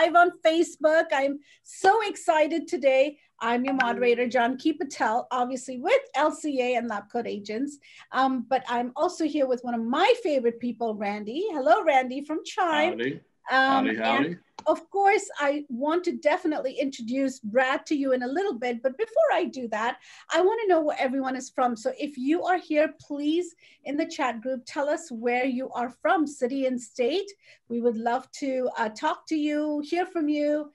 live on Facebook. I'm so excited today. I'm your moderator, John Patel, obviously with LCA and LabCoatAgents. But I'm also here with one of my favorite people, Randy. Hello, Randy from Chime. Howdy. Howdy. And of course, I want to definitely introduce Brad to you in a little bit. But before I do that, I want to know where everyone is from. So if you are here, please, in the chat group, tell us where you are from, city and state. We would love to talk to you, hear from you.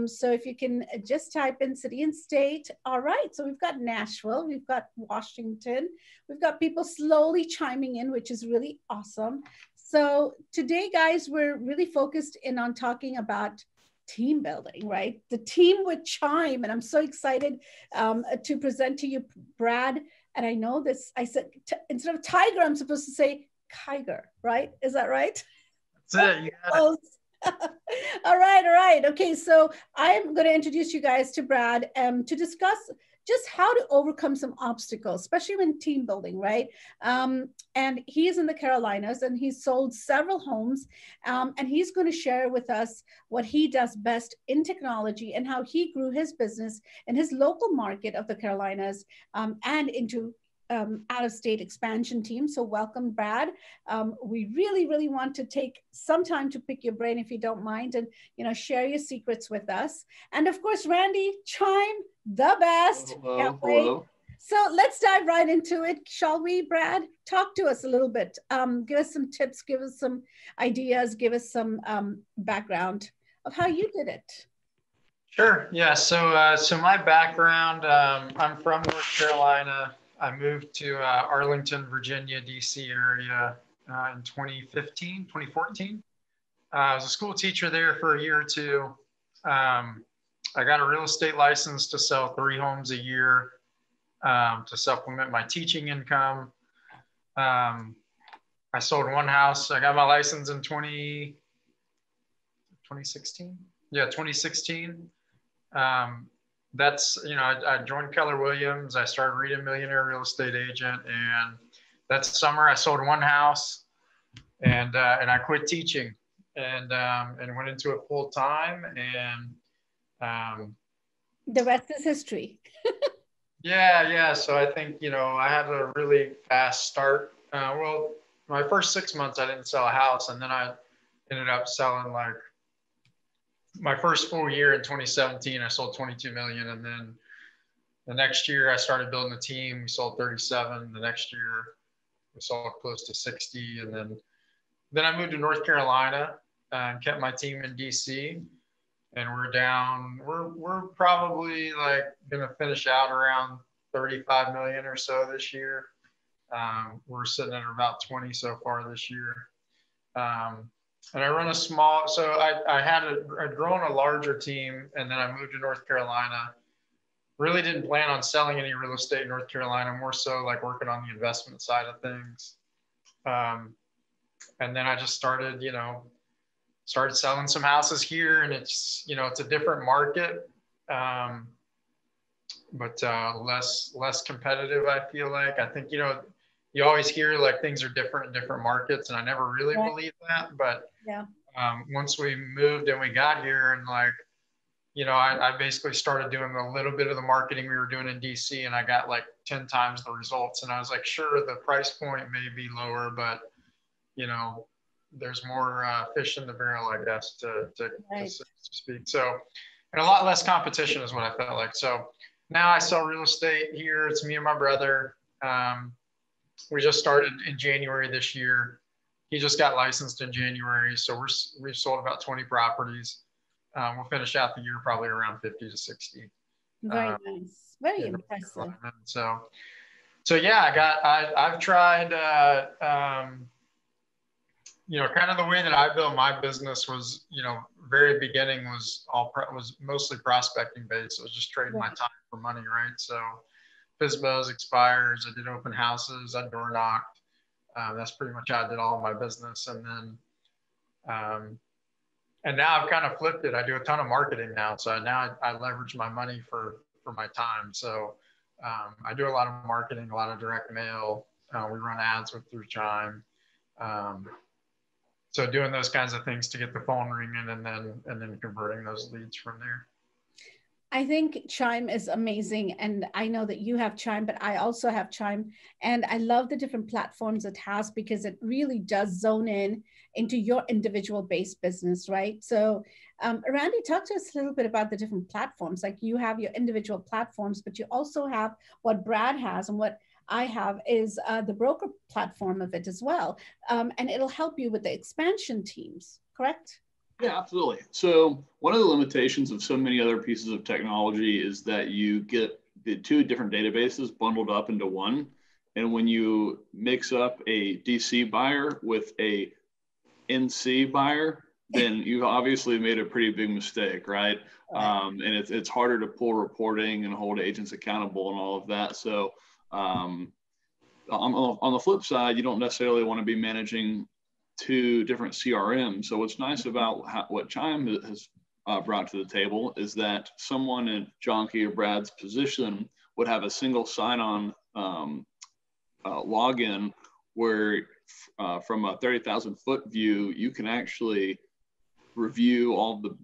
So if you can just type in city and state. All right, so we've got Nashville, we've got Washington, we've got people slowly chiming in, which is really awesome. So today, guys, we're really focused in on talking about team building, right? The team with Chime, and I'm so excited to present to you, Brad. And I know this, I said, instead of tiger, I'm supposed to say Kiger, right? Is that right? That's it, you got it. All right. Okay, so I'm going to introduce you guys to Brad to discuss just how to overcome some obstacles, especially when team building, right? And he's in the Carolinas and he's sold several homes, and he's going to share with us what he does best in technology and how he grew his business in his local market of the Carolinas and into out-of-state expansion team. So welcome, Brad. We really want to take some time to pick your brain, if you don't mind, and share your secrets with us. And of course, Randy, Chime, the best. Hello. So let's dive right into it, shall we, Brad? Talk to us a little bit. Give us some tips, give us some ideas, give us some background of how you did it. Sure. Yeah. So my background, I'm from North Carolina. I moved to Arlington, Virginia, DC area in 2014. I was a school teacher there for a year or two. I got a real estate license to sell 3 homes a year to supplement my teaching income. I sold 1 house. I got my license in 2016. Yeah, 2016. That's, I joined Keller Williams. I started reading Millionaire Real Estate Agent, and that summer I sold 1 house, and I quit teaching and went into it full time. And the rest is history. Yeah. So I think, I had a really fast start. Well, my first 6 months I didn't sell a house, and then I ended up selling my first full year in 2017, I sold 22 million. And then the next year I started building a team. We sold 37. The next year we sold close to 60. And then I moved to North Carolina and kept my team in DC. And we're probably going to finish out around 35 million or so this year. We're sitting at about 20 so far this year. And I run I'd grown a larger team, and then I moved to North Carolina. Really didn't plan on selling any real estate in North Carolina, more so working on the investment side of things. And then I just started selling some houses here, and it's a different market, but less competitive, I feel like. I think, you always hear things are different in different markets, and I never really believed that. But yeah. Once we moved and we got here, and I basically started doing a little bit of the marketing we were doing in DC, and I got 10 times the results. And I was sure, the price point may be lower, but there's more fish in the barrel, I guess, to speak. So, and a lot less competition is what I felt like. So now I sell real estate here. It's me and my brother. We just started in January this year. He just got licensed in January. So we've sold about 20 properties. We'll finish out the year probably around 50 to 60. Very nice. Very impressive. So yeah, I've tried, kind of the way that I built my business was, very beginning was mostly prospecting based. It was just trading my time for money, right? So FSBOs, expires, I did open houses, I door knocked. That's pretty much how I did all of my business. And then, and now I've kind of flipped it. I do a ton of marketing now. So now I leverage my money for my time. So I do a lot of marketing, a lot of direct mail. We run ads through Chime. So doing those kinds of things to get the phone ringing and then converting those leads from there. I think Chime is amazing. And I know that you have Chime, but I also have Chime. And I love the different platforms it has because it really does zone in into your individual based business, right? So Randy, talk to us a little bit about the different platforms. Like you have your individual platforms, but you also have what Brad has and what I have is the broker platform of it as well. And it'll help you with the expansion teams, correct? Yeah, absolutely. So one of the limitations of so many other pieces of technology is that you get the two different databases bundled up into one. And when you mix up a DC buyer with a NC buyer, then you've obviously made a pretty big mistake, right? And it's harder to pull reporting and hold agents accountable and all of that. So on the flip side, you don't necessarily want to be managing two different CRMs. So what's nice about what Chime has brought to the table is that someone in Jonky or Brad's position would have a single sign-on login where from a 30,000 foot view, you can actually review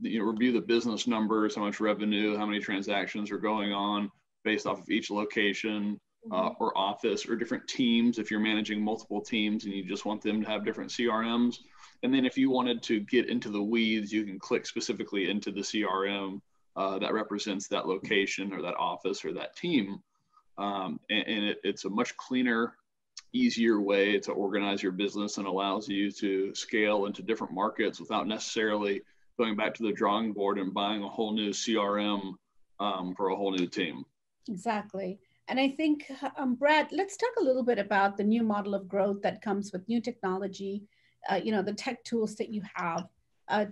review the business numbers, how much revenue, how many transactions are going on based off of each location. Or office or different teams if you're managing multiple teams and you just want them to have different CRMs. And then if you wanted to get into the weeds, you can click specifically into the CRM that represents that location or that office or that team. It's a much cleaner, easier way to organize your business and allows you to scale into different markets without necessarily going back to the drawing board and buying a whole new CRM for a whole new team. Exactly. And I think, Brad, let's talk a little bit about the new model of growth that comes with new technology, the tech tools that you have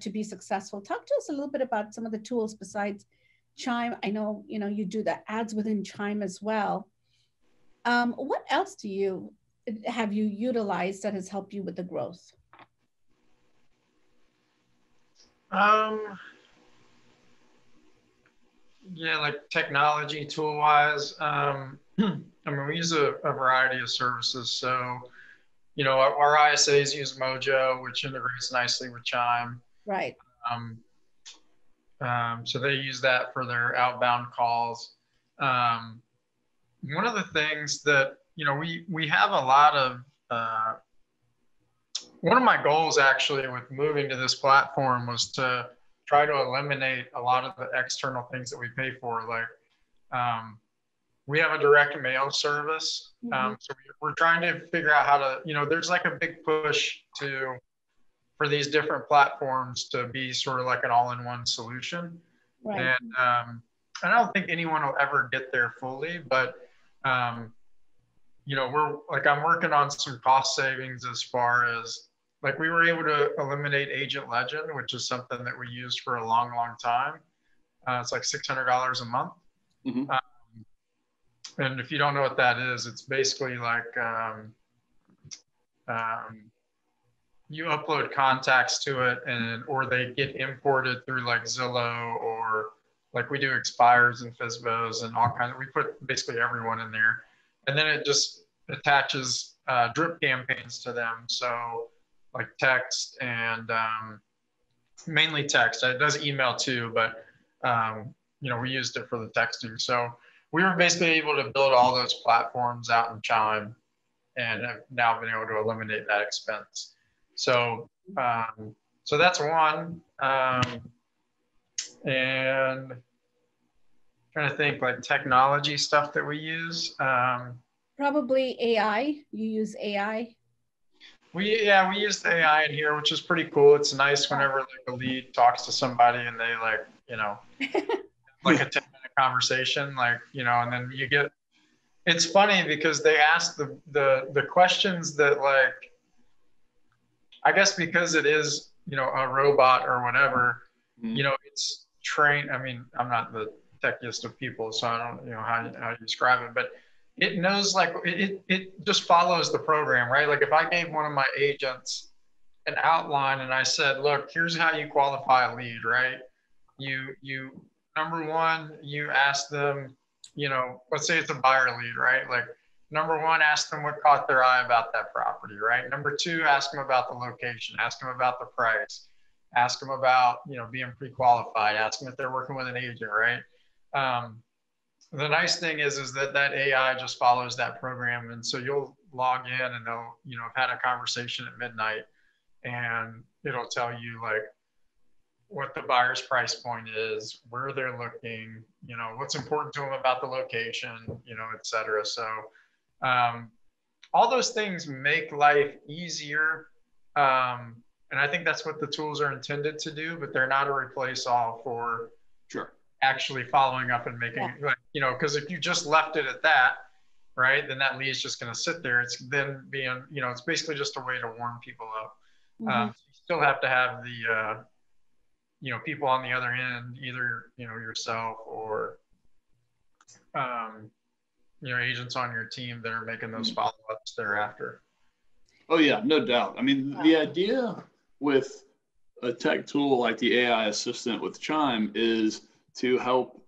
to be successful. Talk to us a little bit about some of the tools besides Chime. I know, you do the ads within Chime as well. What else have you utilized that has helped you with the growth? Yeah, like technology tool wise, I mean, we use a variety of services. So, our ISAs use Mojo, which integrates nicely with Chime. Right. So they use that for their outbound calls. One of the things that, we have a lot of, one of my goals actually with moving to this platform was to try to eliminate a lot of the external things that we pay for. Like we have a direct mail service. So we're trying to figure out how to, there's like a big push for these different platforms to be sort of like an all-in-one solution. Right. And I don't think anyone will ever get there fully, but I'm working on some cost savings as far as like we were able to eliminate Agent Legend, which is something that we used for a long, long time. It's like $600 a month. And if you don't know what that is, it's basically like you upload contacts to it or they get imported through like Zillow or like we do expires and FSBOs and all kinds of, we put basically everyone in there. And then it just attaches drip campaigns to them. So like text and mainly text. It does email too, but we used it for the texting. So we were basically able to build all those platforms out in Chime and have now been able to eliminate that expense. So so that's one. And trying to think like technology stuff that we use. Probably AI. You use AI? We use the AI in here, which is pretty cool. It's nice whenever like a lead talks to somebody and they like, like a 10-minute conversation, like, and then you get, it's funny because they ask the questions that like, I guess because it is, a robot or whatever, it's trained. I mean, I'm not the techiest of people, so I don't, how you describe it, but it knows like, it just follows the program, right? Like if I gave one of my agents an outline and I said, look, here's how you qualify a lead, right? You number one, you ask them, let's say it's a buyer lead, right? Like number one, ask them what caught their eye about that property, right? Number two, ask them about the location, ask them about the price, ask them about, you know, being pre-qualified, ask them if they're working with an agent, right? The nice thing is that AI just follows that program. And so you'll log in and they'll, you know, have had a conversation at midnight and it'll tell you like what the buyer's price point is, where they're looking, you know, what's important to them about the location, you know, et cetera. So all those things make life easier. And I think that's what the tools are intended to do, but they're not a replace all for Sure. actually following up and making, like, you know, because if you just left it at that, right, then that lead's just going to sit there. It's then being, you know, it's basically just a way to warm people up. You still have to have the, you know, people on the other end, either, you know, yourself or, you know, agents on your team that are making those follow-ups thereafter. Oh yeah, no doubt. I mean, the idea with a tech tool like the AI assistant with Chime is to help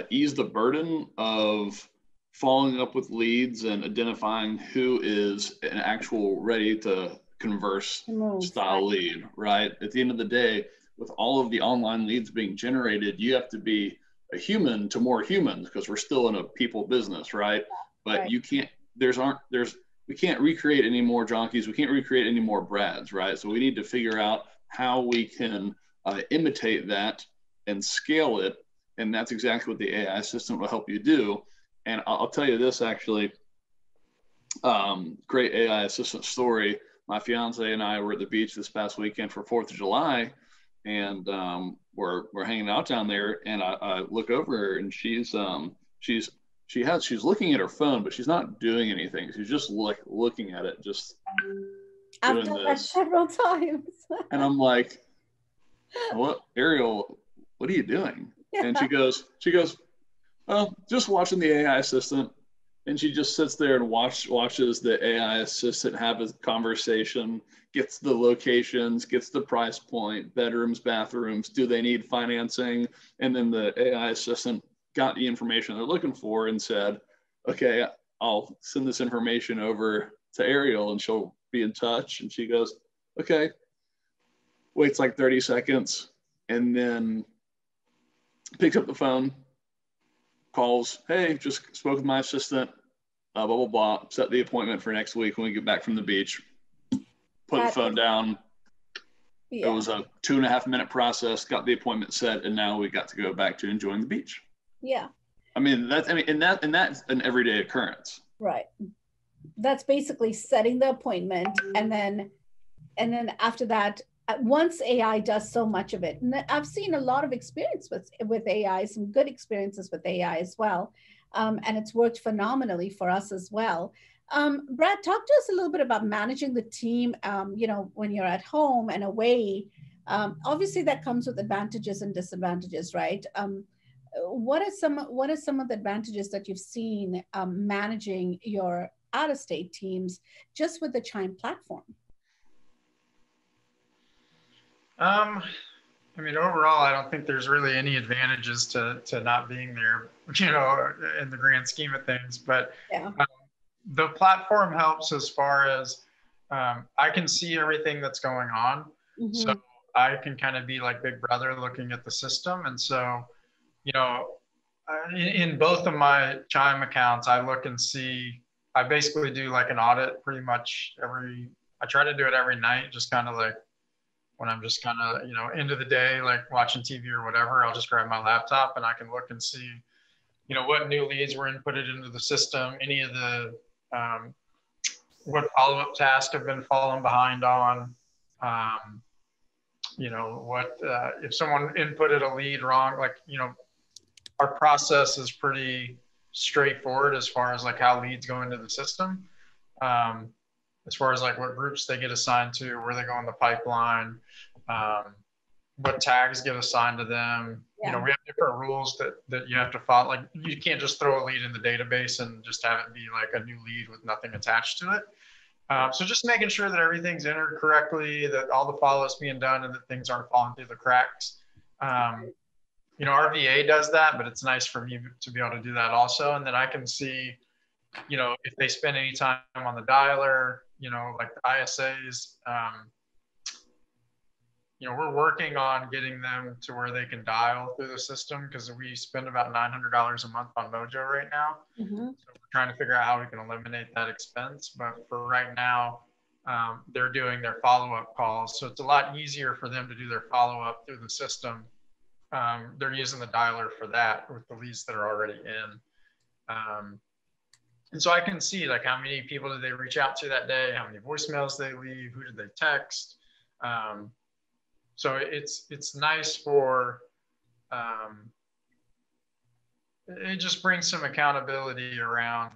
ease the burden of following up with leads and identifying who is an actual ready to converse style lead, right? At the end of the day, with all of the online leads being generated, you have to be a human to more humans because we're still in a people business, right? But you can't, we can't recreate any more Jonkies. We can't recreate any more Brads, right? So we need to figure out how we can imitate that and scale it. And that's exactly what the AI assistant will help you do. And I'll tell you this, actually, great AI assistant story. My fiance and I were at the beach this past weekend for 4th of July, and we're hanging out down there, and I look over her, and she's looking at her phone, but she's not doing anything. She's just looking at it, just I've done that several times. And I'm like, "What, Ariel? What are you doing?" Yeah. And she goes, "Oh, just watching the AI assistant." And she just sits there and watches the AI assistant have a conversation, gets the locations, gets the price point, bedrooms, bathrooms, do they need financing? And then the AI assistant got the information they're looking for and said, "Okay, I'll send this information over to Ariel and she'll be in touch." And she goes, "Okay," waits like 30 seconds and then picks up the phone, calls, "Hey, just spoke with my assistant, blah, blah, blah, set the appointment for next week when we get back from the beach." Put the phone down. Yeah. It was a 2.5 minute process, got the appointment set, and now we got to go back to enjoying the beach. Yeah. And that's an everyday occurrence. Right. That's basically setting the appointment, and then after that, once AI does so much of it, and I've seen a lot of experience with AI, some good experiences with AI as well, and it's worked phenomenally for us as well. Brad, talk to us a little bit about managing the team. You know, when you're at home and away, obviously that comes with advantages and disadvantages, right? What are some of the advantages that you've seen managing your out-of-state teams just with the Chime platform? I mean, overall, I don't think there's really any advantages to not being there, you know, in the grand scheme of things. But yeah. The platform helps as far as I can see everything that's going on. Mm-hmm. So I can kind of be like Big Brother looking at the system. And so, you know, in both of my Chime accounts, I look and see, I basically do like an audit pretty much I try to do it every night, just kind of like, when I'm just kind of, you know, end of the day, like watching TV or whatever, I'll just grab my laptop and I can look and see, you know, what new leads were inputted into the system, any of the, what follow-up tasks have been falling behind on, you know, what, if someone inputted a lead wrong, like, you know, our process is pretty straightforward as far as like how leads go into the system. As far as like what groups they get assigned to, where they go in the pipeline, what tags get assigned to them. Yeah. You know, we have different rules that you have to follow. Like you can't just throw a lead in the database and just have it be like a new lead with nothing attached to it. So just making sure that everything's entered correctly, that all the follow-ups being done and that things aren't falling through the cracks. You know, our VA does that, but it's nice for me to be able to do that also. And then I can see, you know, if they spend any time on the dialer, you know, like the ISAs, you know, we're working on getting them to where they can dial through the system, because we spend about $900 a month on Mojo right now. Mm-hmm. So we're trying to figure out how we can eliminate that expense. But for right now, they're doing their follow-up calls. So it's a lot easier for them to do their follow-up through the system. They're using the dialer for that with the leads that are already in. And so I can see like how many people did they reach out to that day, how many voicemails they leave, who did they text. So it's nice for, it just brings some accountability around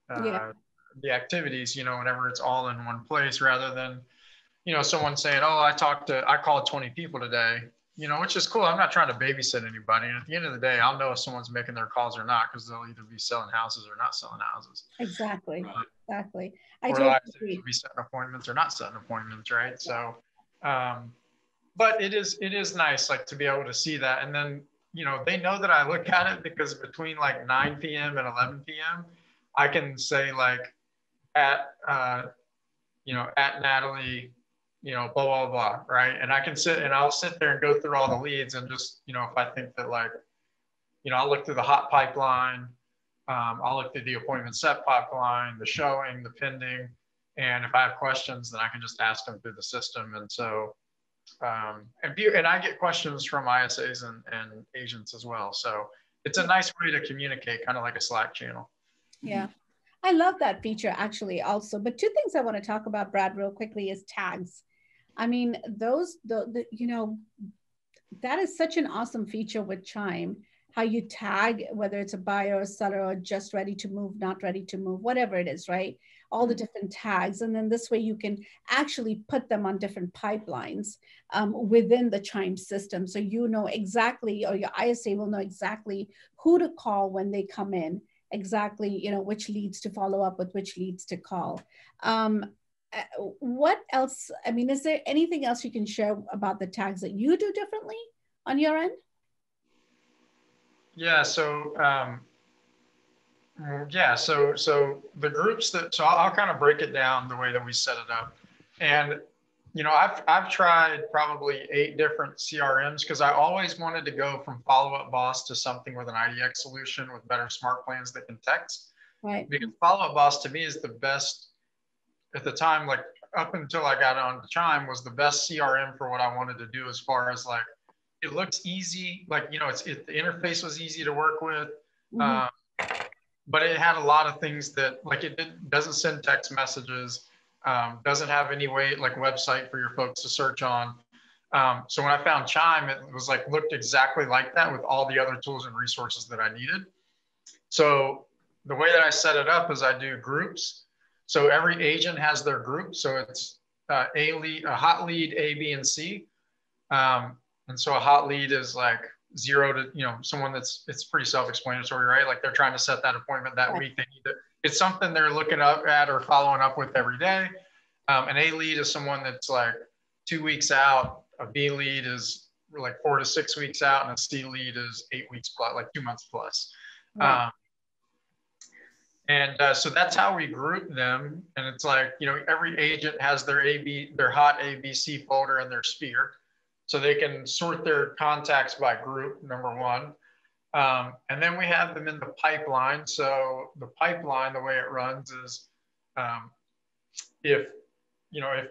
the activities, you know, whenever it's all in one place, rather than, you know, someone saying, oh, I called 20 people today, you know, which is cool. I'm not trying to babysit anybody. And at the end of the day, I'll know if someone's making their calls or not, because they'll either be selling houses or not selling houses. Exactly. Exactly. I totally agree. Be setting appointments or not setting appointments, right? So, but it is nice, like, to be able to see that. And then, you know, they know that I look at it, because between like 9 p.m. and 11 p.m., I can say like you know, at Natalie, you know, blah, blah, blah, right? And I can I'll sit there and go through all the leads, and just, you know, if I think that, like, you know, I'll look through the hot pipeline, I'll look through the appointment set pipeline, the showing, the pending, and if I have questions, then I can just ask them through the system. And so, and I get questions from ISAs and agents as well. So it's a nice way to communicate, kind of like a Slack channel. Yeah. I love that feature actually also. But two things I want to talk about, Brad, real quickly is tags. I mean, you know, that is such an awesome feature with Chime, how you tag, whether it's a buyer or seller or just ready to move, not ready to move, whatever it is, right? All the different tags. And then this way you can actually put them on different pipelines within the Chime system. So you know exactly, or your ISA will know exactly who to call when they come in, exactly, you know, which leads to follow up with, which leads to call. What else? I mean, is there anything else you can share about the tags that you do differently on your end? Yeah. So, so the groups so I'll kind of break it down the way that we set it up. And, you know, I've tried probably 8 different CRMs, because I always wanted to go from Follow Up Boss to something with an IDX solution with better smart plans that can text. Right. Because Follow Up Boss to me is the best at the time, like up until I got on Chime, was the best CRM for what I wanted to do, as far as like, it looks easy. Like, you know, the interface was easy to work with. Mm-hmm. But it had a lot of things that, like, doesn't send text messages, doesn't have any website for your folks to search on. So when I found Chime, it was like, looked exactly like that with all the other tools and resources that I needed. So the way that I set it up is I do groups. So every agent has their group. So it's a hot lead, A, B, and C. And so a hot lead is like 0 to, you know, someone it's pretty self-explanatory, right? Like, they're trying to set that appointment that week. They need it's something they're looking up at or following up with every day. An A lead is someone that's like 2 weeks out. A B lead is like 4 to 6 weeks out, and a C lead is 8 weeks plus, like 2 months plus. Right. So that's how we group them. And it's like, you know, every agent has their hot ABC folder in their sphere. So they can sort their contacts by group, number one. And then we have them in the pipeline. So the pipeline, the way it runs is, if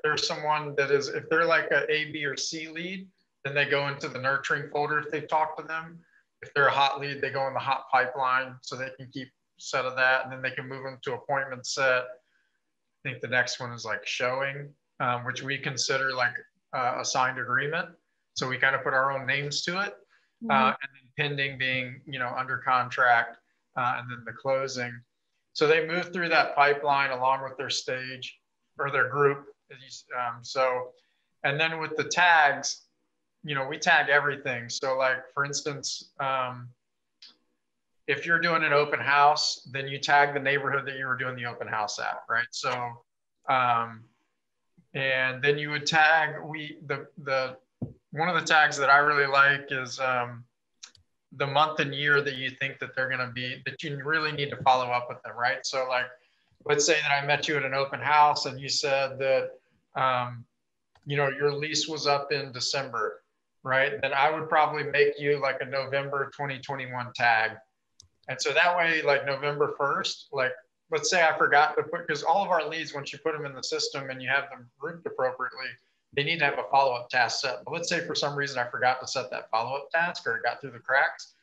there's someone if they're like a B or C lead, then they go into the nurturing folder if they talk to them. If they're a hot lead, they go in the hot pipeline, so they can keep set of that, and then they can move them to appointment set. I think the next one is like showing, which we consider like a signed agreement. So we kind of put our own names to it. Mm-hmm. And then pending being, you know, under contract, and then the closing. So they move through that pipeline along with their stage or their group. And then with the tags, you know, we tag everything. So like, for instance, if you're doing an open house, then you tag the neighborhood that you were doing the open house at, right? So, and then you would tag, one of the tags that I really like is the month and year that you think that they're going to be, that you really need to follow up with them, right? So like, let's say that I met you at an open house and you said that, you know, your lease was up in December, right? Then I would probably make you like a November 2021 tag. And so that way, like November 1st, like, let's say I forgot to put, because all of our leads, once you put them in the system and you have them grouped appropriately, they need to have a follow-up task set. But let's say for some reason I forgot to set that follow-up task or it got through the cracks.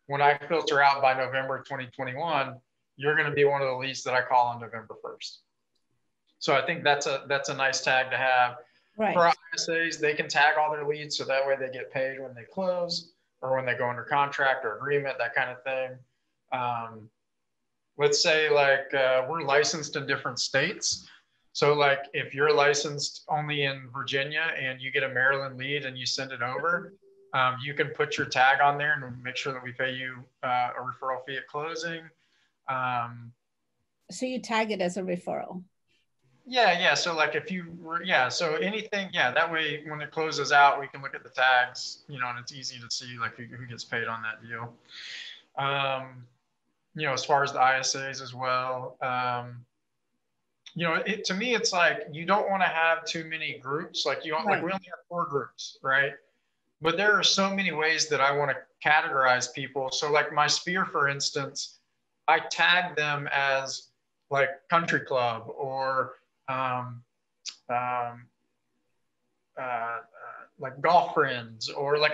When I filter out by November 2021, you're going to be one of the leads that I call on November 1st. So I think that's a nice tag to have. Right. For ISAs, they can tag all their leads so that way they get paid when they close or when they go under contract or agreement, that kind of thing. Let's say like we're licensed in different states. So like if you're licensed only in Virginia and you get a Maryland lead and you send it over, you can put your tag on there and make sure that we pay you a referral fee at closing. So you tag it as a referral. Yeah. So like if you were, so anything, that way when it closes out, we can look at the tags, you know, and it's easy to see like who gets paid on that deal. You know, as far as the ISAs as well, you know, to me, it's like, you don't want to have too many groups. Like you want, like we only have 4 groups, right? But there are so many ways that I want to categorize people. So like my sphere, for instance, I tag them as like country club or like golf friends or like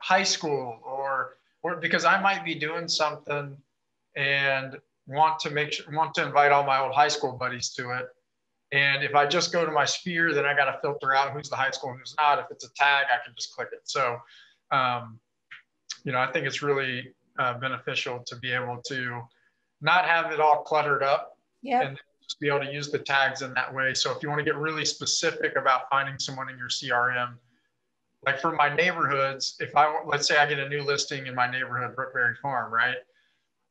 high school or because I might be doing something and want to invite all my old high school buddies to it. And if I just go to my sphere, then I got to filter out who's the high school and who's not. If it's a tag, I can just click it. So, you know, I think it's really beneficial to be able to not have it all cluttered up and just be able to use the tags in that way. So if you want to get really specific about finding someone in your CRM, like for my neighborhoods, let's say I get a new listing in my neighborhood, Brookberry Farm, right?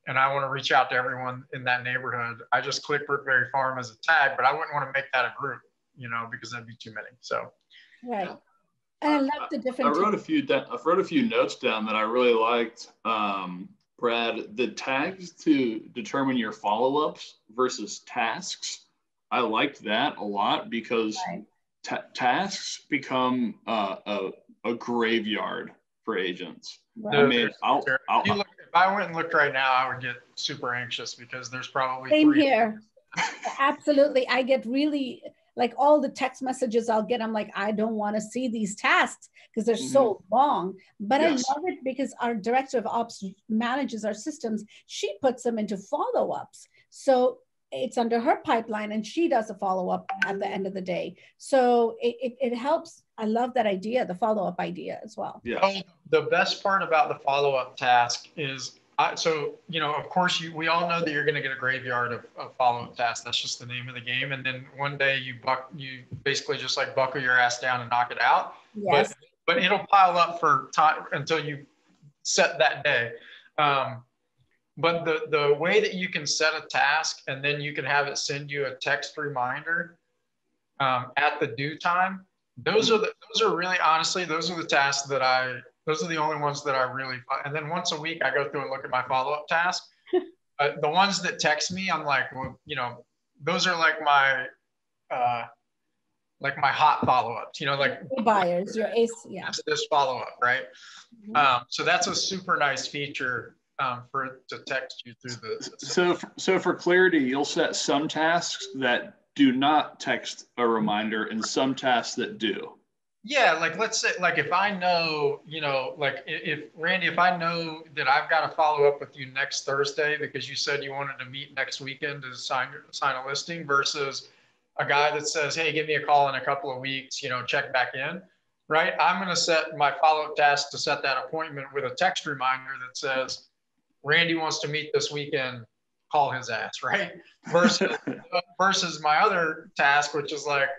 And I want to reach out to everyone in that neighborhood, I just click Brookberry Farm as a tag, but I wouldn't want to make that a group, you know, because that'd be too many. So, right. And I love the different. I wrote a few notes down that I really liked. Brad, the tags to determine your follow-ups versus tasks. I liked that a lot because tasks become a graveyard for agents. Right. I mean, if I went and looked right now, I would get super anxious because there's probably Same here. Absolutely. I get really, like all the text messages I'll get, I'm like, I don't want to see these tasks because they're so long. But I love it because our director of ops manages our systems. She puts them into follow-ups. So it's under her pipeline and she does a follow-up at the end of the day. So it helps. I love that idea, the follow-up idea as well. Yeah. The best part about the follow-up task is, so, you know, of course, we all know that you're going to get a graveyard of follow-up tasks. That's just the name of the game. And then one day you basically just like buckle your ass down and knock it out. Yes. But it'll pile up for time until you set that day. But the way that you can set a task and then you can have it send you a text reminder at the due time, those are really, honestly, those are the tasks that those are the only ones that I really, and then once a week I go through and look at my follow-up task. The ones that text me, I'm like, well, you know, those are like my hot follow-ups, you know, like buyers, your ace, this follow-up, right? So that's a super nice feature for it to text you through the. So for clarity, you'll set some tasks that do not text a reminder and some tasks that do. Yeah, like let's say, like if I know, you know, like if Randy, if I know that I've got to follow up with you next Thursday because you said you wanted to meet next weekend to sign a listing versus a guy that says, hey, give me a call in a couple of weeks, you know, check back in, right? I'm going to set my follow-up task to set that appointment with a text reminder that says, Randy wants to meet this weekend, call his ass, right? Versus my other task, which is like,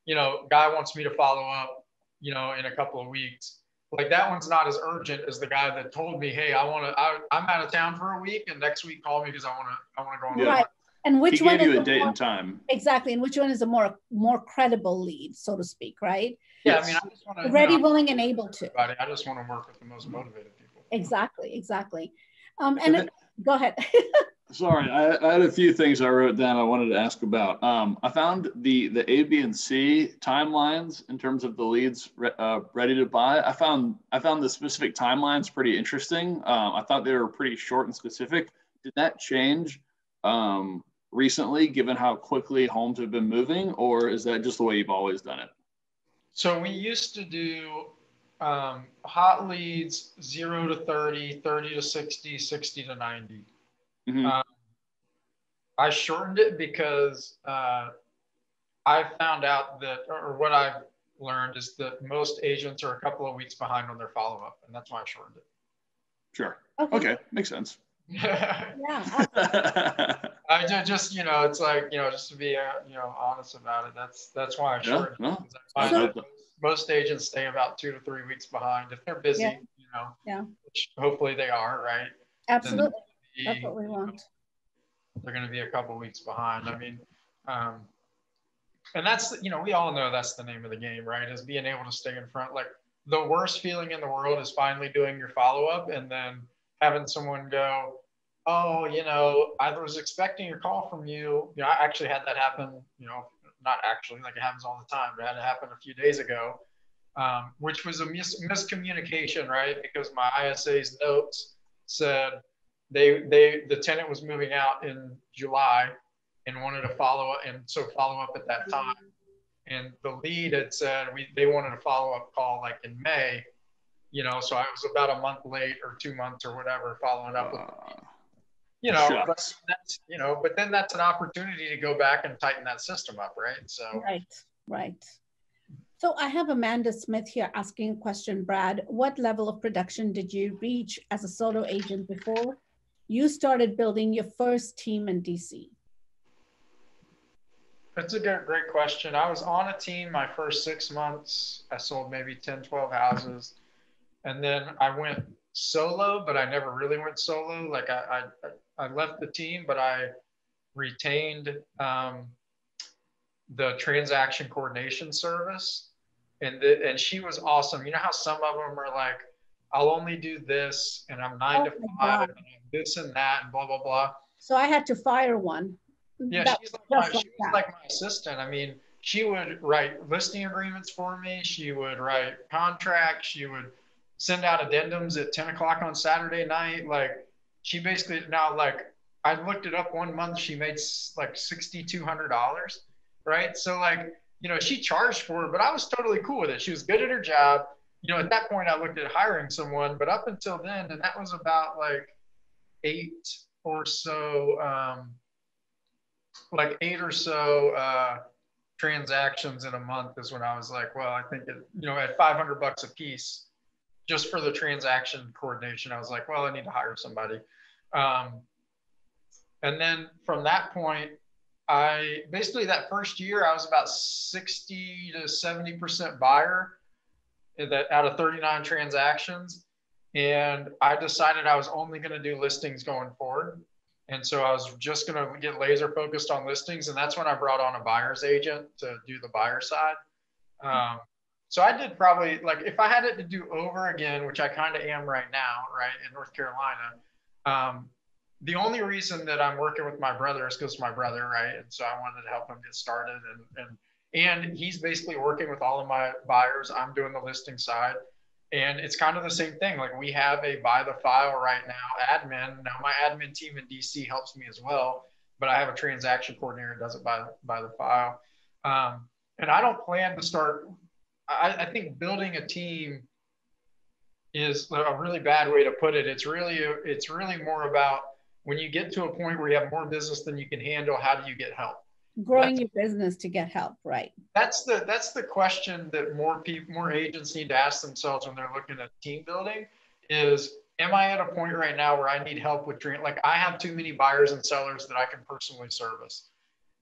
you know, guy wants me to follow up, you know, in a couple of weeks. Like that one's not as urgent as the guy that told me, hey, I'm out of town for a week and next week call me because I want to go on. Right. And which he one gave you is a date and time. Exactly. And which one is a more credible lead, so to speak, right? Yeah, Yes. I mean, I just want to ready, willing, and able to. I just want to work with the most motivated people. Exactly. Go ahead. Sorry, I had a few things I wrote down I wanted to ask about. I found the A, B, and C timelines in terms of the leads ready to buy. I found the specific timelines pretty interesting. I thought they were pretty short and specific. Did that change recently, given how quickly homes have been moving, or is that just the way you've always done it? So we used to do hot leads 0 to 30, 30 to 60, 60 to 90. Mm-hmm. I shortened it because I found out that, or what I've learned is that most agents are a couple of weeks behind on their follow-up, and that's why I shortened it. Sure. Okay. Makes sense. Yeah. I just, it's like, just to be, honest about it. That's why I shortened it. I find that most agents stay about 2 to 3 weeks behind if they're busy, which hopefully they are, right? Absolutely. That's what we want. They're going to be a couple of weeks behind. I mean, and that's, we all know that's the name of the game, right? Is being able to stay in front. Like, the worst feeling in the world is finally doing your follow-up and then having someone go, oh, I was expecting a call from you. I actually had that happen, not actually, like it happens all the time, but it had to happen a few days ago, which was a miscommunication, right? Because my ISA's notes said the tenant was moving out in July and wanted to follow up, and so follow up at that time. And the lead had said they wanted a follow-up call like in May, so I was about a month late or 2 months or whatever following up with but that's, but then that's an opportunity to go back and tighten that system up, right? So right. So I have Amanda Smith here asking a question, Brad. What level of production did you reach as a solo agent before you started building your first team in DC? That's a great question. I was on a team my first 6 months. I sold maybe 10, 12 houses. And then I went solo, but I never really went solo. Like I left the team, but I retained the transaction coordination service. And she was awesome. You know how some of them are like, I'll only do this, and I'm 9 to 5, and I'm this and that, and blah, blah, blah. So I had to fire one. Yeah, she was like my assistant. I mean, she would write listing agreements for me. She would write contracts. She would send out addendums at 10 o'clock on Saturday night. Like, she basically, now, like, I looked it up one month, she made like $6,200, right? So, like, she charged for it, but I was totally cool with it. She was good at her job. At that point, I looked at hiring someone, but up until then, and that was about like 8 or so, transactions in a month is when I was like, well, I think at $500 a piece just for the transaction coordination, I was like, well, I need to hire somebody. And then from that point, I basically that first year I was about 60 to 70% buyer out of 39 transactions. And I decided I was only going to do listings going forward. And so I was just going to get laser focused on listings. And that's when I brought on a buyer's agent to do the buyer side. So I did probably, like, if I had it to do over again, which I kind of am right now, right, in North Carolina, the only reason that I'm working with my brother is because my brother, right? And so I wanted to help him get started. And he's basically working with all of my buyers. I'm doing the listing side. And it's kind of the same thing. Like, we have a buy the file right now admin. Now my admin team in DC helps me as well, but I have a transaction coordinator that does it by the file. And I don't plan to start. I think building a team is a really bad way to put it. It's really more about when you get to a point where you have more business than you can handle, how do you get help? Growing your business to get help, right? That's the question that more agents need to ask themselves when they're looking at team building is, am I at a point right now where I need help with like, I have too many buyers and sellers that I can personally service,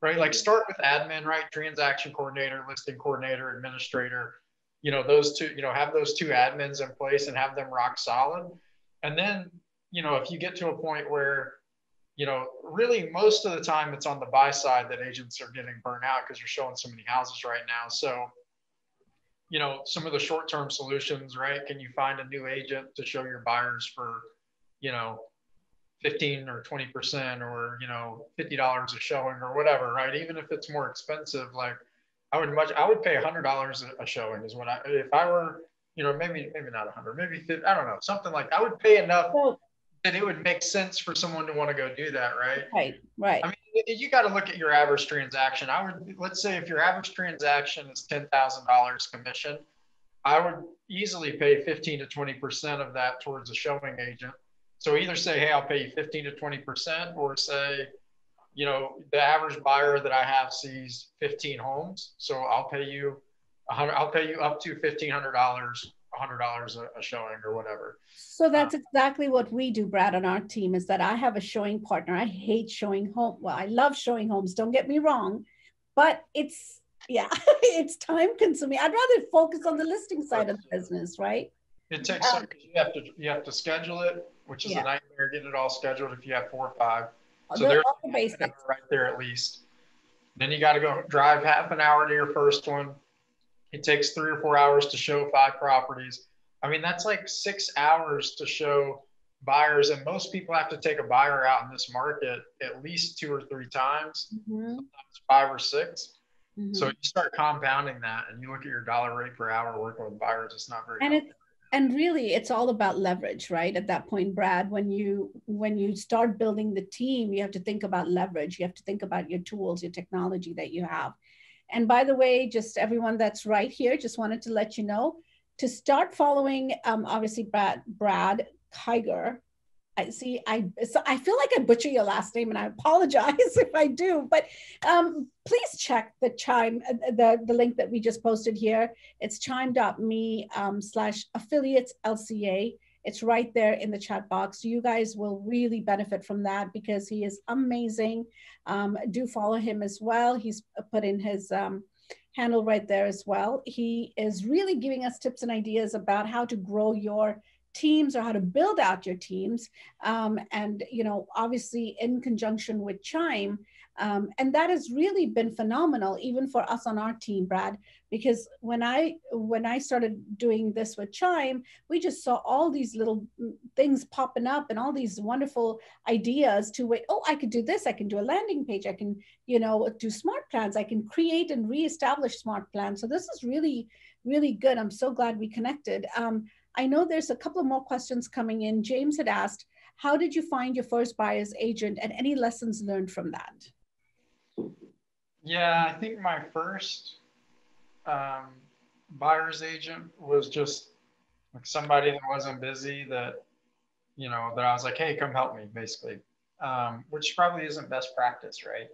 right? Like, start with admin, right? Transaction coordinator, listing coordinator, administrator, those two, have those two admins in place and have them rock solid. And then, if you get to a point where you know, really most of the time it's on the buy side that agents are getting burnt out because you're showing so many houses right now. So, you know, some of the short-term solutions, right? Can you find a new agent to show your buyers for, you know, 15 or 20% or, you know, $50 a showing or whatever, right? Even if it's more expensive, like I would pay $100 a showing is what if I were, you know, maybe not 100, maybe 50, I don't know, something like I would pay enough that it would make sense for someone to want to go do that, right? Right. I mean, you got to look at your average transaction. Let's say if your average transaction is $10,000 commission, I would easily pay 15 to 20% of that towards a showing agent. So either say, hey, I'll pay you 15 to 20%, or say, you know, the average buyer that I have sees 15 homes. So I'll pay you up to $1,500, $100 a showing or whatever. So that's exactly what we do, Brad, on our team, is that I have a showing partner. I hate showing home. Well, I love showing homes, don't get me wrong, but it's, yeah, it's time consuming. I'd rather focus on the listing side of the business, right? It takes you have to schedule it, which is a nightmare getting it all scheduled if you have 4 or 5. So there's the basics right there at least. Then you got to go drive half an hour to your first one. It takes 3 or 4 hours to show 5 properties. I mean, that's like 6 hours to show buyers. And most people have to take a buyer out in this market at least 2 or 3 times, sometimes 5 or 6. So you start compounding that and you look at your dollar rate per hour working with buyers, it's not very and really it's all about leverage, right? At that point, Brad, when you start building the team, you have to think about leverage. You have to think about your tools, your technology that you have. And by the way, just everyone that's right here, just wanted to let you know to start following, obviously, Brad Kiger. I feel like I butcher your last name, and I apologize if I do, but please check the Chime, the link that we just posted here. It's chime.me/affiliates LCA. It's right there in the chat box. You guys will really benefit from that because he is amazing. Do follow him as well. He's put in his handle right there as well. He is really giving us tips and ideas about how to grow your teams or how to build out your teams. And, you know, obviously in conjunction with Chime. And that has really been phenomenal, even for us on our team, Brad, because when I started doing this with Chime, we just saw all these little things popping up and all these wonderful ideas to wait. Oh, I could do this. I can do a landing page. I can, you know, do smart plans. I can create and reestablish smart plans. So this is really, really good. I'm so glad we connected. I know there's a couple of more questions coming in. James had asked, how did you find your first buyer's agent and any lessons learned from that? Yeah, I think my first buyer's agent was just like somebody that wasn't busy that, you know, that I was like, hey, come help me, basically, which probably isn't best practice, right?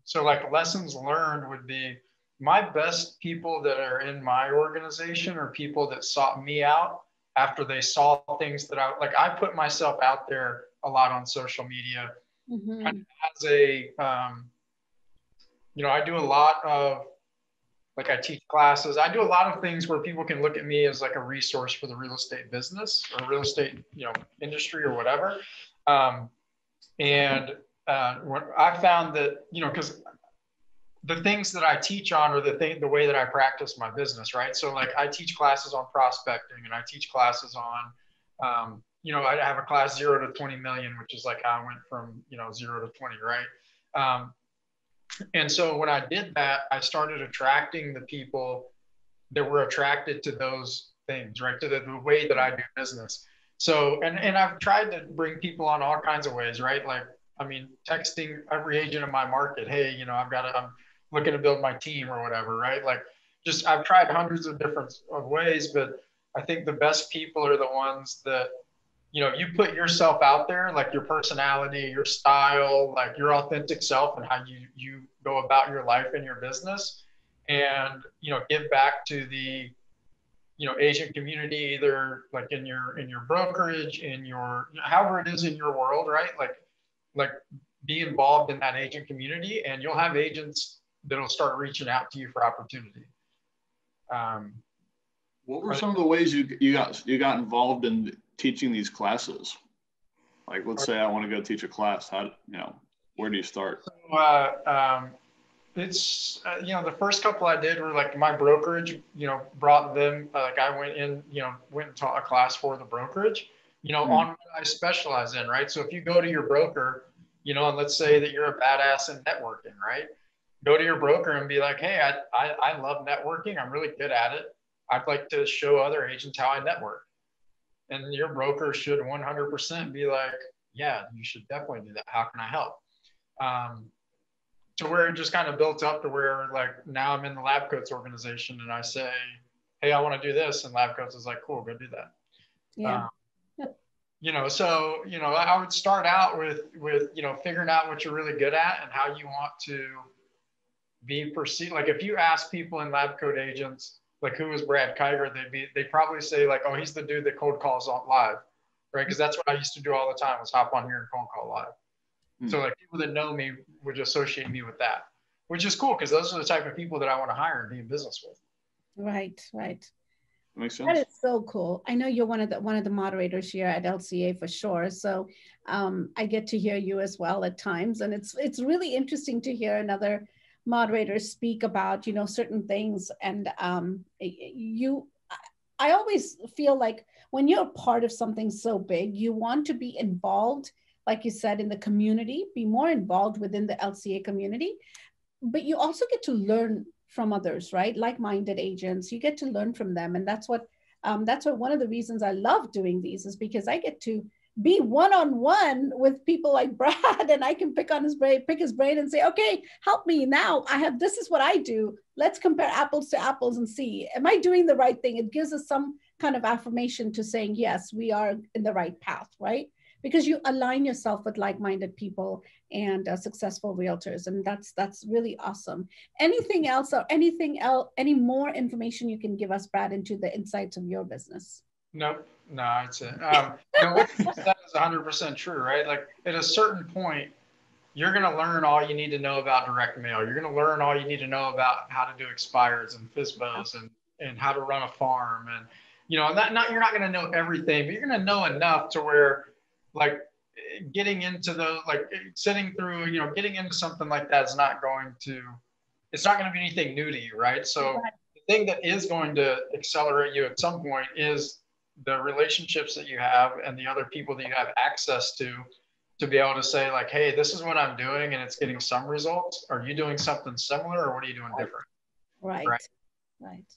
So like lessons learned would be, my best people that are in my organization are people that sought me out after they saw things that I put myself out there a lot on social media. As a, you know, I do a lot of, like I teach classes. I do a lot of things where people can look at me as like a resource for the real estate business or real estate, you know, industry or whatever. And what I found that, you know, because the things that I teach on are the way that I practice my business, right? So like I teach classes on prospecting and I teach classes on, you know, I have a class 0 to 20 million, which is like how I went from, you know, 0 to 20, right? And so when I did that, I started attracting the people that were attracted to those things, right? To the way that I do business. So, and I've tried to bring people on all kinds of ways, right? Like, I mean, texting every agent in my market, hey, you know, I'm looking to build my team or whatever, right? Like just, I've tried hundreds of different ways, but I think the best people are the ones that, you know, you put yourself out there, like your personality, your style, like your authentic self and how you go about your life and your business and, you know, give back to the, you know, agent community, either like in your brokerage, in your, you know, however it is in your world, right? Like be involved in that agent community and you'll have agents that'll start reaching out to you for opportunity. What were some of the ways you got involved in teaching these classes? Like, let's say I want to go teach a class. Where do you start? So, it's, the first couple I did were like my brokerage, brought them, like I went in, went and taught a class for the brokerage, on what I specialize in, right? So if you go to your broker, and let's say that you're a badass in networking, right? Go to your broker and be like, hey, I love networking. I'm really good at it. I'd like to show other agents how I network. And your broker should 100% be like, yeah, you should definitely do that. How can I help? To where it just kind of built up to where like now I'm in the LabCoats organization and I say, hey, I want to do this. And LabCoats is like, cool, go do that. Yeah. So, I would start out with, figuring out what you're really good at and how you want to be perceived. Like if you ask people in LabCoatAgents, like who is Brad Kiger, they'd probably say like, oh, he's the dude that cold calls on live, right? Because that's what I used to do all the time was hop on here and cold call live. So like people that know me would associate me with that, which is cool because those are the type of people that I want to hire and be in business with. Right. Makes sense. That is so cool. I know you're one of the moderators here at LCA for sure. So I get to hear you as well at times, and it's really interesting to hear another moderator speak about certain things. And I always feel like when you're part of something so big, you want to be involved, like you said, in the community, be more involved within the LCA community, but you also get to learn from others, right? Like-minded agents, you get to learn from them. And that's what one of the reasons I love doing these is because I get to be one-on-one with people like Brad, and I can pick his brain and say, okay, help me now. This is what I do. Let's compare apples to apples and see, am I doing the right thing? It gives us some kind of affirmation to saying, yes, we are in the right path, right? Because you align yourself with like-minded people and successful realtors. And that's really awesome. Anything else or any more information you can give us, Brad, into the insights of your business? Nope. No, that's it. What you said is 100% true, right? Like at a certain point, you're going to learn all you need to know about direct mail. You're going to learn all you need to know about how to do expireds and FISBOs and how to run a farm. And, you're not going to know everything, but you're going to know enough to where like getting into getting into something like that is it's not going to be anything new to you, right? So the thing that is going to accelerate you at some point is the relationships that you have and the other people that you have access to be able to say like, hey, this is what I'm doing and it's getting some results. Are you doing something similar or what are you doing different? Right.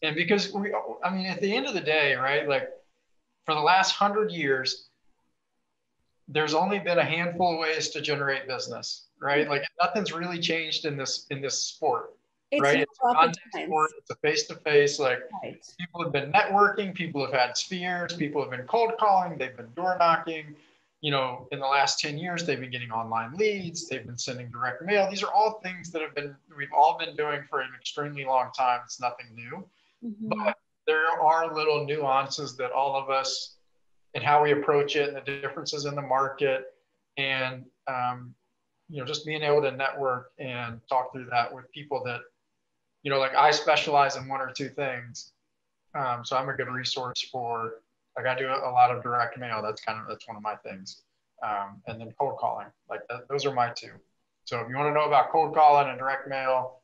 And because at the end of the day, right, like for the last 100 years, there's only been a handful of ways to generate business, right? Like nothing's really changed in this sport, right? It's a contact sport, it's a face-to-face, like people have been networking, people have had spheres, people have been cold calling, they've been door knocking, in the last 10 years, they've been getting online leads, they've been sending direct mail. These are all things that we've all been doing for an extremely long time. It's nothing new, but there are little nuances that all of us and how we approach it and the differences in the market and, just being able to network and talk through that with people that, like I specialize in one or two things. So I'm a good resource for, like I do a lot of direct mail. That's one of my things. And then cold calling, those are my two. So if you want to know about cold calling and direct mail,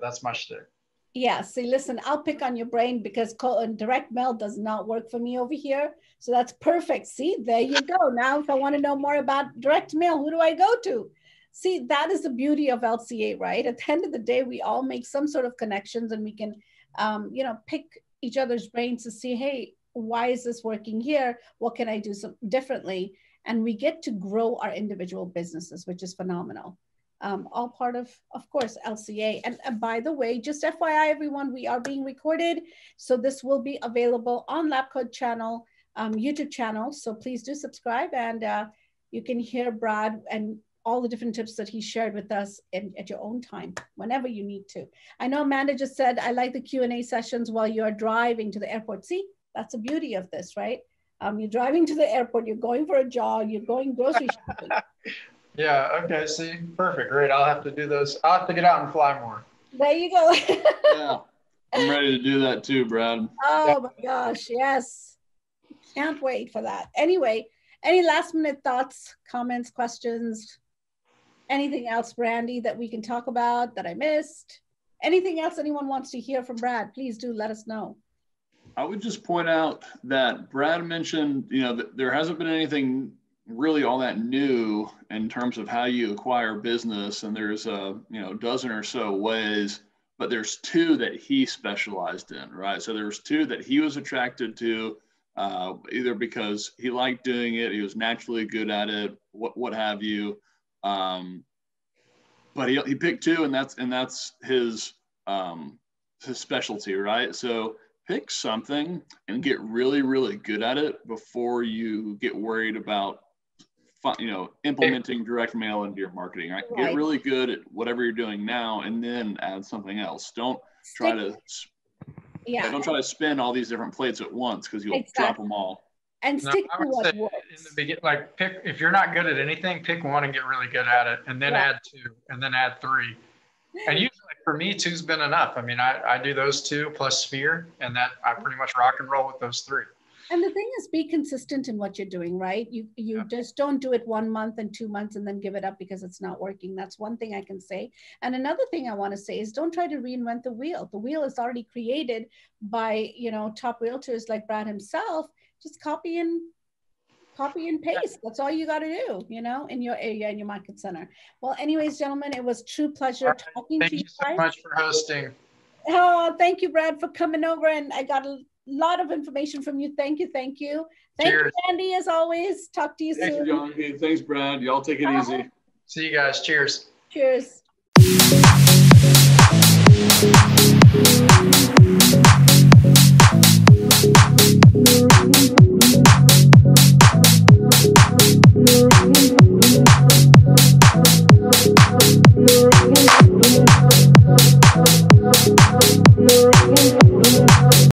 that's my shtick. Yeah, see, listen, I'll pick on your brain because direct mail does not work for me over here. So that's perfect. See, there you go. Now, if I want to know more about direct mail, who do I go to? See, that is the beauty of LCA, right? At the end of the day, we all make some sort of connections and we can, pick each other's brains to see, hey, why is this working here? What can I do differently? And we get to grow our individual businesses, which is phenomenal. All part of course, LCA. And by the way, just FYI, everyone, we are being recorded. So this will be available on LabCoat channel, YouTube channel. So please do subscribe and you can hear Brad and all the different tips that he shared with us at your own time, whenever you need to. I know Amanda just said, I like the Q&A sessions while you're driving to the airport. See, that's the beauty of this, right? You're driving to the airport, you're going for a jog, you're going grocery shopping. Yeah, okay, see, perfect, great. I'll have to do those. I'll have to get out and fly more. There you go. Yeah, I'm ready to do that too, Brad. Oh my gosh, yes. Can't wait for that. Anyway, Any last minute thoughts, comments, questions? Anything else, Randy, that we can talk about that I missed? Anything else anyone wants to hear from Brad? Please do let us know. I would just point out that Brad mentioned, that there hasn't been anything really all that new in terms of how you acquire business. And there's a, dozen or so ways, but there's two that he specialized in, right? So there's two that he was attracted to, either because he liked doing it, he was naturally good at it, what have you. But he picked two, and that's his specialty, right? So pick something and get really, really good at it before you get worried about, implementing direct mail into your marketing, right? Get really good at whatever you're doing now, and then add something else. Don't try to spin all these different plates at once, because you'll drop them all. And stick to what works. In the beginning, pick, if you're not good at anything, pick one and get really good at it, and then add two, and then add three. And usually for me, two's been enough. I mean, I do those two plus Sphere, and that I pretty much rock and roll with those three. And the thing is, be consistent in what you're doing, right? You just don't do it 1 month and 2 months and then give it up because it's not working. That's one thing I can say. And another thing I want to say is, don't try to reinvent the wheel. The wheel is already created by, top realtors like Brad himself. Just copy and paste. That's all you got to do, in your area, in your market center. Well, anyways, gentlemen, it was a true pleasure talking to you. Thank you so much for hosting. Oh, thank you, Brad, for coming over. And I got a lot of information from you. Thank you. Thank you. Thank you, Randy, as always. Talk to you soon. Thanks, John. Thanks, Brad. Y'all take it easy. See you guys. Cheers. Cheers.